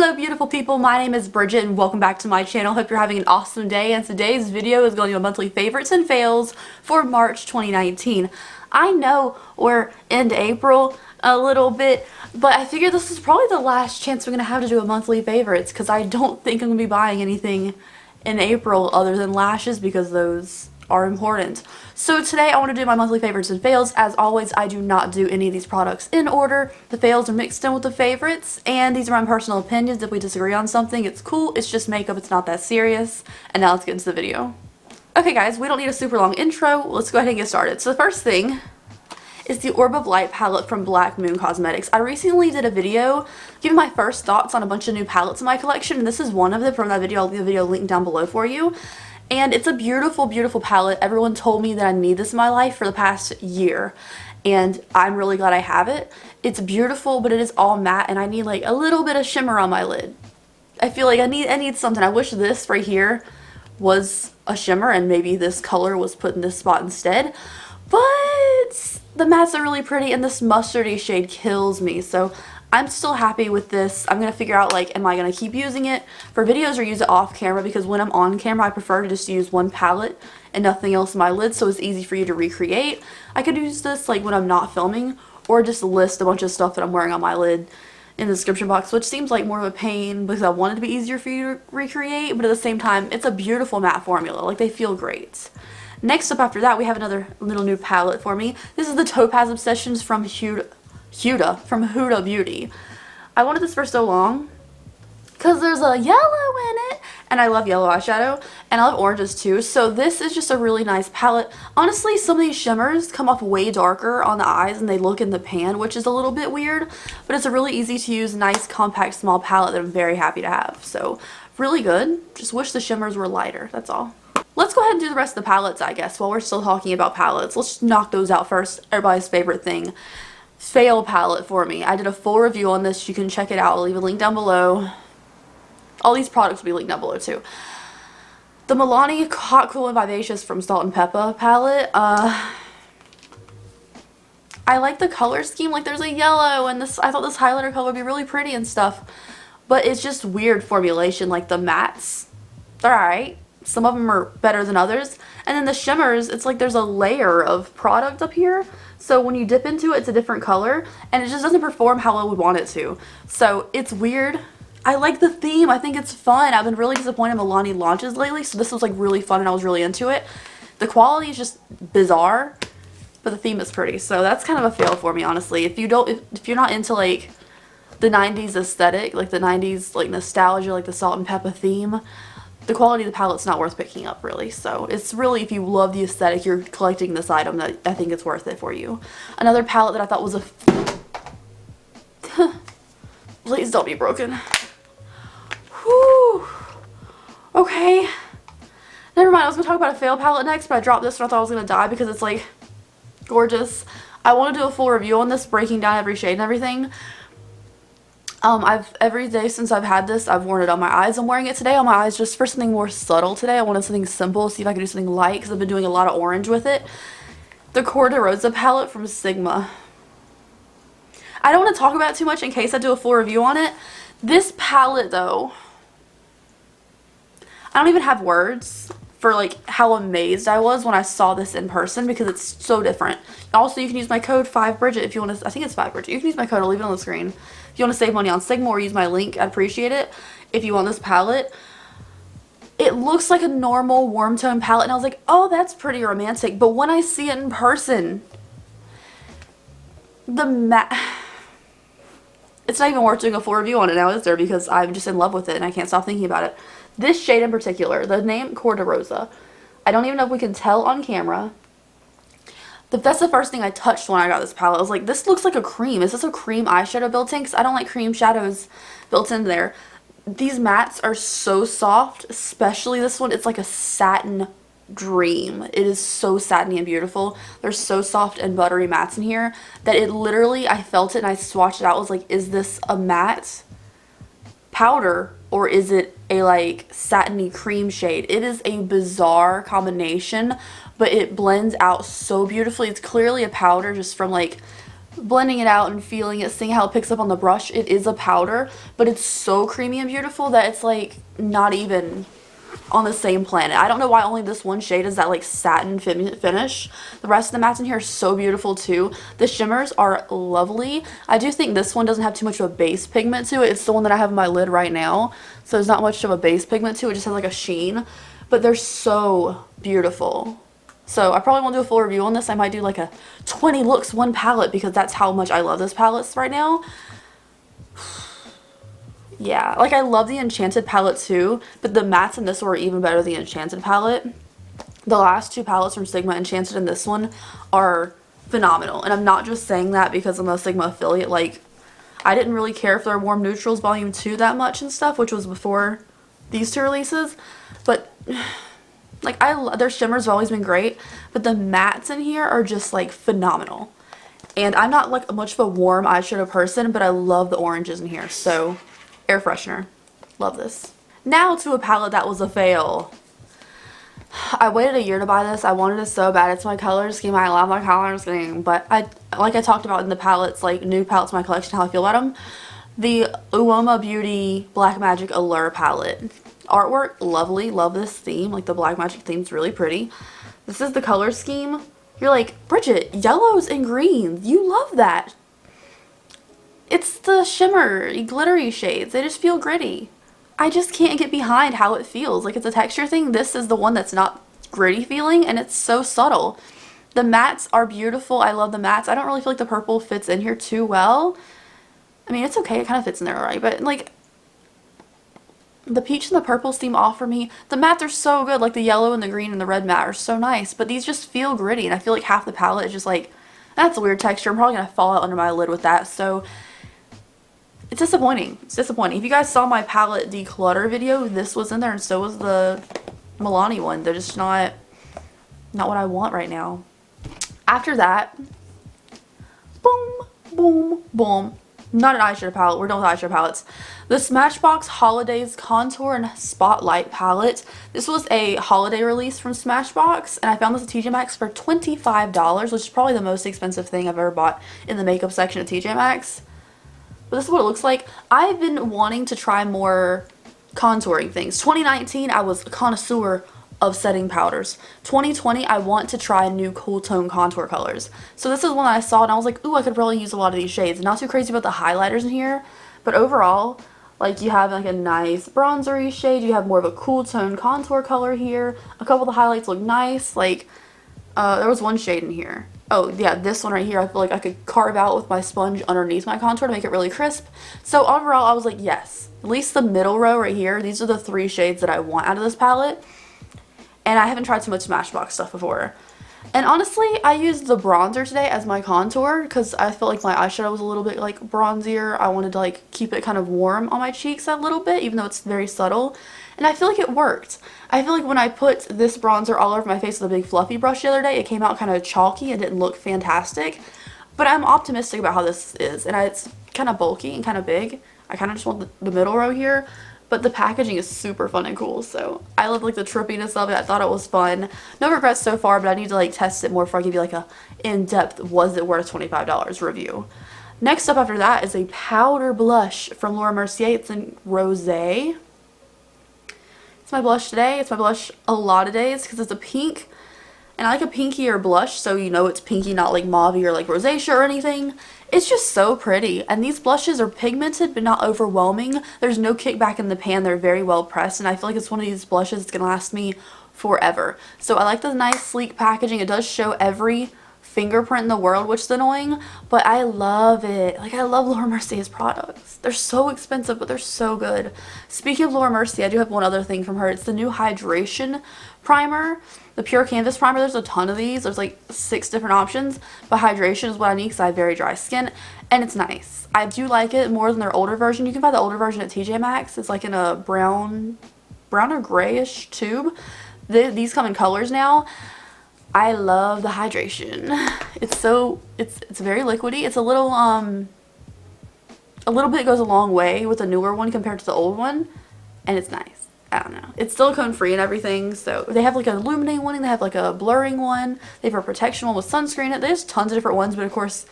Hello beautiful people, my name is Bridget and welcome back to my channel. Hope you're having an awesome day, and today's video is going to be monthly favorites and fails for March 2019. I know we're into April a little bit, but I figured this is probably the last chance we're going to have to do a monthly favorites because I don't think I'm going to be buying anything in April other than lashes because those are important. So today I want to do my monthly favorites and fails. As always, I do not do any of these products in order. The fails are mixed in with the favorites, and these are my personal opinions. If we disagree on something, it's cool. It's just makeup. It's not that serious. And now let's get into the video. Okay guys, we don't need a super long intro. Let's go ahead and get started. So the first thing is the Orb of Light palette from Black Moon Cosmetics. I recently did a video giving my first thoughts on a bunch of new palettes in my collection, and this is one of them from that video. I'll leave the video linked down below for you. And it's a beautiful, beautiful palette. Everyone told me that I need this in my life for the past year, and I'm really glad I have it. It's beautiful, but it is all matte, and I need like a little bit of shimmer on my lid. I feel like I need something. I wish this right here was a shimmer, and maybe this color was put in this spot instead. But the mattes are really pretty, and this mustardy shade kills me. So I'm still happy with this. I'm going to figure out, like, am I going to keep using it for videos or use it off camera? Because when I'm on camera, I prefer to just use one palette and nothing else in my lid, so it's easy for you to recreate. I could use this, like, when I'm not filming, or just list a bunch of stuff that I'm wearing on my lid in the description box, which seems like more of a pain because I want it to be easier for you to recreate, but at the same time, it's a beautiful matte formula. Like, they feel great. Next up after that, we have another little new palette for me. This is the Topaz Obsessions from Huda Beauty. I wanted this for so long because there's a yellow in it, and I love yellow eyeshadow, and I love oranges too, so this is just a really nice palette. Honestly, some of these shimmers come off way darker on the eyes than they look in the pan, which is a little bit weird, but it's a really easy to use, nice, compact, small palette that I'm very happy to have. So really good. Just wish the shimmers were lighter, that's all. Let's go ahead and do the rest of the palettes, I guess, while we're still talking about palettes. Let's just knock those out first. Everybody's favorite thing. Fail palette for me. I did a full review on this. You can check it out. I'll leave a link down below. All these products will be linked down below too. The Milani Hot, Cool, and Vivacious from Salt'N'Pepa palette. I like the color scheme. Like, there's a yellow, and this, I thought this highlighter color would be really pretty and stuff. But it's just weird formulation. Like, the mattes, they're alright. Some of them are better than others. And then the shimmers, it's like there's a layer of product up here. So when you dip into it, it's a different color. And it just doesn't perform how I would want it to. So it's weird. I like the theme. I think it's fun. I've been really disappointed in Milani launches lately. So this was like really fun and I was really into it. The quality is just bizarre. But the theme is pretty. So that's kind of a fail for me, honestly. If you're not into like the 90s aesthetic, like the 90s like nostalgia, like the Salt'N'Pepa theme, the quality of the palette's not worth picking up, really. So it's really, if you love the aesthetic, you're collecting this item, that I think it's worth it for you. Another palette that I thought was a please don't be broken. Whew. Okay. Never mind, I was going to talk about a fail palette next, but I dropped this and I thought I was going to die because it's like gorgeous. I want to do a full review on this, breaking down every shade and everything. Every day since I've had this, I've worn it on my eyes. I'm wearing it today on my eyes just for something more subtle today. I wanted something simple, see if I could do something light because I've been doing a lot of orange with it. The Cor-de-Rosa palette from Sigma. I don't want to talk about it too much in case I do a full review on it. This palette, though, I don't even have words for like how amazed I was when I saw this in person because it's so different. Also, you can use my code 5Bridget if you want to, I think it's 5Bridget. You can use my code, I'll leave it on the screen. If you want to save money on Sigma or use my link, I'd appreciate it. If you want this palette, it looks like a normal warm tone palette, and I was like, oh, that's pretty romantic. But when I see it in person, the matte, it's not even worth doing a full review on it now, is there? Because I'm just in love with it and I can't stop thinking about it. This shade in particular, the name cor-de-rosa, I don't even know if we can tell on camera. That's the first thing I touched when I got this palette. I was like, this looks like a cream. Is this a cream eyeshadow built in? Because I don't like cream shadows built in there. These mattes are so soft, especially this one. It's like a satin dream. It is so satiny and beautiful. They're so soft and buttery mattes in here that it literally, I felt it and I swatched it out. I was like, is this a matte powder or is it a like satiny cream shade? It is a bizarre combination, but it blends out so beautifully. It's clearly a powder just from like blending it out and feeling it, seeing how it picks up on the brush. It is a powder, but it's so creamy and beautiful that it's like not even on the same planet. I don't know why only this one shade is that like satin finish. The rest of the mattes in here are so beautiful too. The shimmers are lovely. I do think this one doesn't have too much of a base pigment to it. It's the one that I have on my lid right now, so there's not much of a base pigment to it. It just has like a sheen, but they're so beautiful. So I probably won't do a full review on this. I might do like a 20 looks one palette because that's how much I love this palette right now. Yeah, like I love the Enchanted palette too, but the mattes in this were even better than the Enchanted palette. The last two palettes from Sigma, Enchanted and this one, are phenomenal. And I'm not just saying that because I'm a Sigma affiliate. Like, I didn't really care for their Warm Neutrals Volume 2 that much and stuff, which was before these two releases. But like, their shimmers have always been great, but the mattes in here are just like phenomenal. And I'm not like much of a warm eyeshadow person, but I love the oranges in here. So, air freshener. Love this. Now to a palette that was a fail. I waited a year to buy this. I wanted it so bad. It's my color scheme. I love my color scheme. But like I talked about in the palettes, like new palettes in my collection, how I feel about them. The Uoma Beauty Black Magic Allure palette. Artwork, lovely. Love this theme. Like the Black Magic theme's really pretty. This is the color scheme. You're like, Bridget, yellows and greens. You love that. It's the shimmer, glittery shades. They just feel gritty. I just can't get behind how it feels. Like, it's a texture thing. This is the one that's not gritty feeling, and it's so subtle. The mattes are beautiful. I love the mattes. I don't really feel like the purple fits in here too well. I mean, it's okay. It kind of fits in there alright, but like, the peach and the purple seem off for me. The mattes are so good. Like, the yellow and the green and the red matte are so nice, but these just feel gritty, and I feel like half the palette is just like, that's a weird texture. I'm probably going to fall out under my lid with that, so it's disappointing. It's disappointing. If you guys saw my palette declutter video, this was in there and so was the Milani one. They're just not what I want right now. After that, boom, boom, boom. Not an eyeshadow palette. We're done with eyeshadow palettes. The Smashbox Holidaze Contour and Spotlight palette. This was a holiday release from Smashbox, and I found this at TJ Maxx for $25, which is probably the most expensive thing I've ever bought in the makeup section at TJ Maxx. But this is what it looks like. I've been wanting to try more contouring things. 2019, I was a connoisseur of setting powders. 2020, I want to try new cool tone contour colors. So this is one that I saw and I was like, ooh, I could probably use a lot of these shades. Not too crazy about the highlighters in here, but overall, like, you have like a nice bronzery shade. You have more of a cool tone contour color here. A couple of the highlights look nice. Like, there was one shade in here. Oh, yeah, this one right here, I feel like I could carve out with my sponge underneath my contour to make it really crisp. So overall, I was like, yes. At least the middle row right here, these are the three shades that I want out of this palette. And I haven't tried too much Smashbox stuff before. And honestly, I used the bronzer today as my contour because I felt like my eyeshadow was a little bit like bronzier. I wanted to like keep it kind of warm on my cheeks a little bit, even though it's very subtle. And I feel like it worked. I feel like when I put this bronzer all over my face with a big fluffy brush the other day, it came out kind of chalky and didn't look fantastic. But I'm optimistic about how this is. And it's kind of bulky and kind of big. I kind of just want the middle row here. But the packaging is super fun and cool. So I love like the trippiness of it. I thought it was fun. No regrets so far, but I need to like test it more before I give you like a in-depth was it worth $25 review. Next up after that is a powder blush from Laura Mercier. It's in Rosé. It's my blush today. It's my blush a lot of days because it's a pink. And I like a pinkier blush, so you know it's pinky, not like mauve or like rosacea or anything. It's just so pretty. And these blushes are pigmented but not overwhelming. There's no kickback in the pan. They're very well pressed. And I feel like it's one of these blushes that's going to last me forever. So I like the nice sleek packaging. It does show every fingerprint in the world, which is annoying, but I love it. Like, I love Laura Mercier's products. They're so expensive, but they're so good. Speaking of Laura Mercier, I do have one other thing from her. It's the new hydration primer, the Pure Canvas primer. There's a ton of these. There's like 6 different options, but hydration is what I need because I have very dry skin, and it's nice. I do like it more than their older version. You can find the older version at TJ Maxx. It's like in a brown or grayish tube. These come in colors now. I love the hydration. It's very liquidy. It's a little bit goes a long way with the newer one compared to the old one, and it's nice. I don't know. It's silicone free and everything. So they have like an illuminating one and they have like a blurring one. They have a protection one with sunscreen. There's tons of different ones, but of course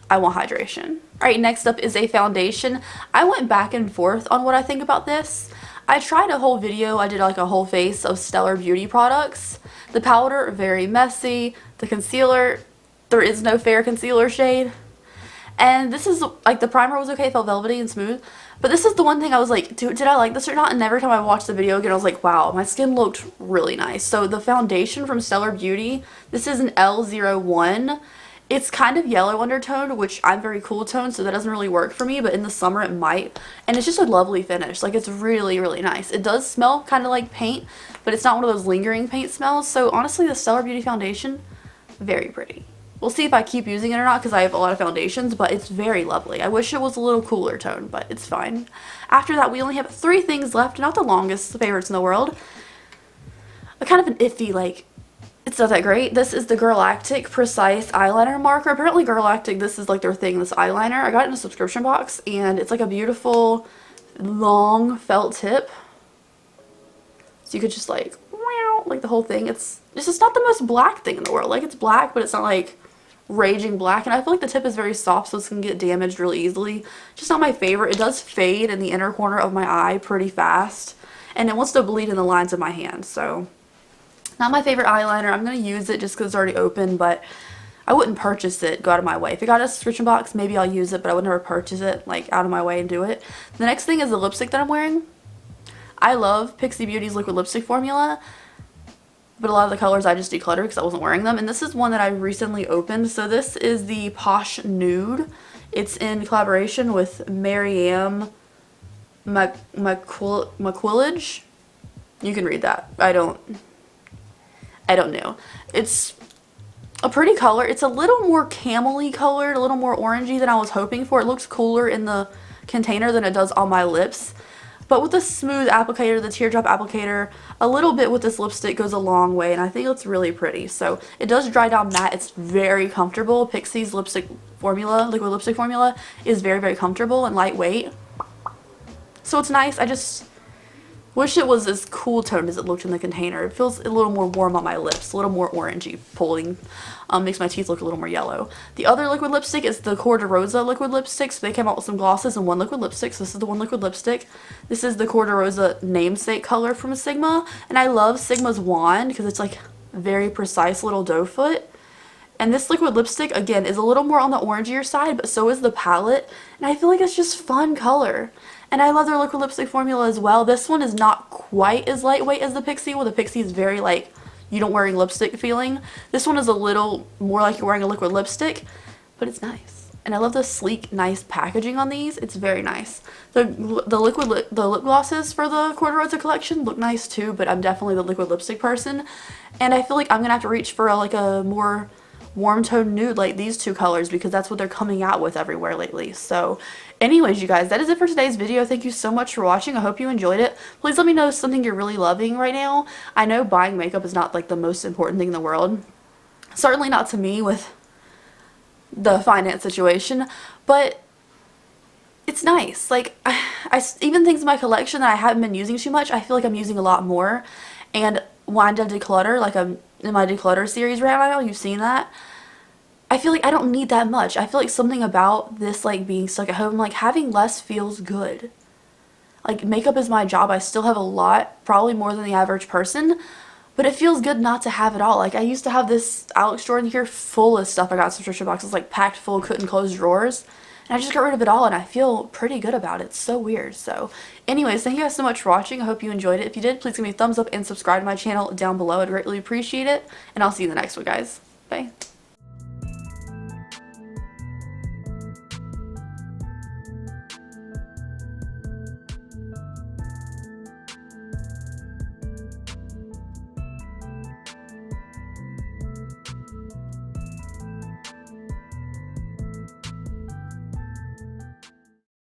I want hydration. Alright, next up is a foundation. I went back and forth on what I think about this. I tried a whole video. I did like a whole face of Stellar Beauty products. The powder, very messy. The concealer, there is no fair concealer shade. And this is, like, the primer was okay, it felt velvety and smooth. But this is the one thing I was like, did I like this or not? And every time I watched the video again, I was like, wow, my skin looked really nice. So the foundation from Stellar Beauty, this is an L01. It's kind of yellow undertone, which I'm very cool tone, so that doesn't really work for me. But in the summer, it might. And it's just a lovely finish. Like, it's really, really nice. It does smell kind of like paint, but it's not one of those lingering paint smells. So honestly, the Stellar Beauty foundation, very pretty. We'll see if I keep using it or not because I have a lot of foundations, but it's very lovely. I wish it was a little cooler tone, but it's fine. After that, we only have 3 things left, not the longest favorites in the world. A kind of an iffy, like, it's not that great. This is the Galactic Precise Eyeliner Marker. Apparently Galactic, this is like their thing, this eyeliner. I got it in a subscription box, and it's like a beautiful, long felt tip. So you could just like the whole thing. It's not the most black thing in the world. Like, it's black, but it's not like raging black, and I feel like the tip is very soft, so it's gonna get damaged really easily. Just not my favorite. It does fade in the inner corner of my eye pretty fast, and it wants to bleed in the lines of my hand, so not my favorite eyeliner. I'm gonna use it just because it's already open, but I wouldn't purchase it, go out of my way. If it got a subscription box, maybe I'll use it, but I would never purchase it, like, out of my way and do it. The next thing is the lipstick that I'm wearing. I love Pixi Beauty's liquid lipstick formula, but a lot of the colors I just decluttered because I wasn't wearing them. And this is one that I recently opened. So this is the Posh Nude. It's in collaboration with Mariam McQuillage. You can read that. I don't know. It's a pretty color. It's a little more camel-y colored, a little more orangey than I was hoping for. It looks cooler in the container than it does on my lips. But with the smooth applicator, the teardrop applicator, a little bit with this lipstick goes a long way, and I think it's really pretty. So it does dry down matte. It's very comfortable. Pixi's lipstick formula, liquid lipstick formula, is very, very comfortable and lightweight. So it's nice. I just wish it was as cool toned as it looked in the container. It feels a little more warm on my lips, a little more orangey, pulling. Makes my teeth look a little more yellow. The other liquid lipstick is the cor-de-rosa liquid lipstick. So they came out with some glosses and one liquid lipstick. So this is the one liquid lipstick. This is the cor-de-rosa namesake color from Sigma. And I love Sigma's wand because it's like very precise little doe foot. And this liquid lipstick, again, is a little more on the orangier side, but so is the palette. And I feel like it's just fun color. And I love their liquid lipstick formula as well. This one is not quite as lightweight as the Pixi. Well, the Pixi is very like, you don't wearing lipstick feeling. This one is a little more like you're wearing a liquid lipstick, but it's nice. And I love the sleek, nice packaging on these. It's very nice. The lip glosses for the cor-de-rosa collection look nice too, but I'm definitely the liquid lipstick person. And I feel like I'm going to have to reach for a more warm tone nude like these two colors because that's what they're coming out with everywhere lately. So anyways, you guys, that is it for today's video. Thank you so much for watching. I hope you enjoyed it. Please let me know something you're really loving right now. I know buying makeup is not like the most important thing in the world. Certainly not to me with the finance situation, but it's nice. Like, I even things in my collection that I haven't been using too much, I feel like I'm using a lot more. And when I declutter, like I'm in my declutter series right now, you've seen that. I feel like I don't need that much. I feel like something about this, like being stuck at home, like having less feels good. Like, makeup is my job. I still have a lot, probably more than the average person, but it feels good not to have it all. Like, I used to have this Alex drawer in here full of stuff. I got subscription boxes, like packed full, couldn't close drawers. And I just got rid of it all, and I feel pretty good about it. It's so weird. So anyways, thank you guys so much for watching. I hope you enjoyed it. If you did, please give me a thumbs up and subscribe to my channel down below. I'd greatly appreciate it. And I'll see you in the next one, guys. Bye.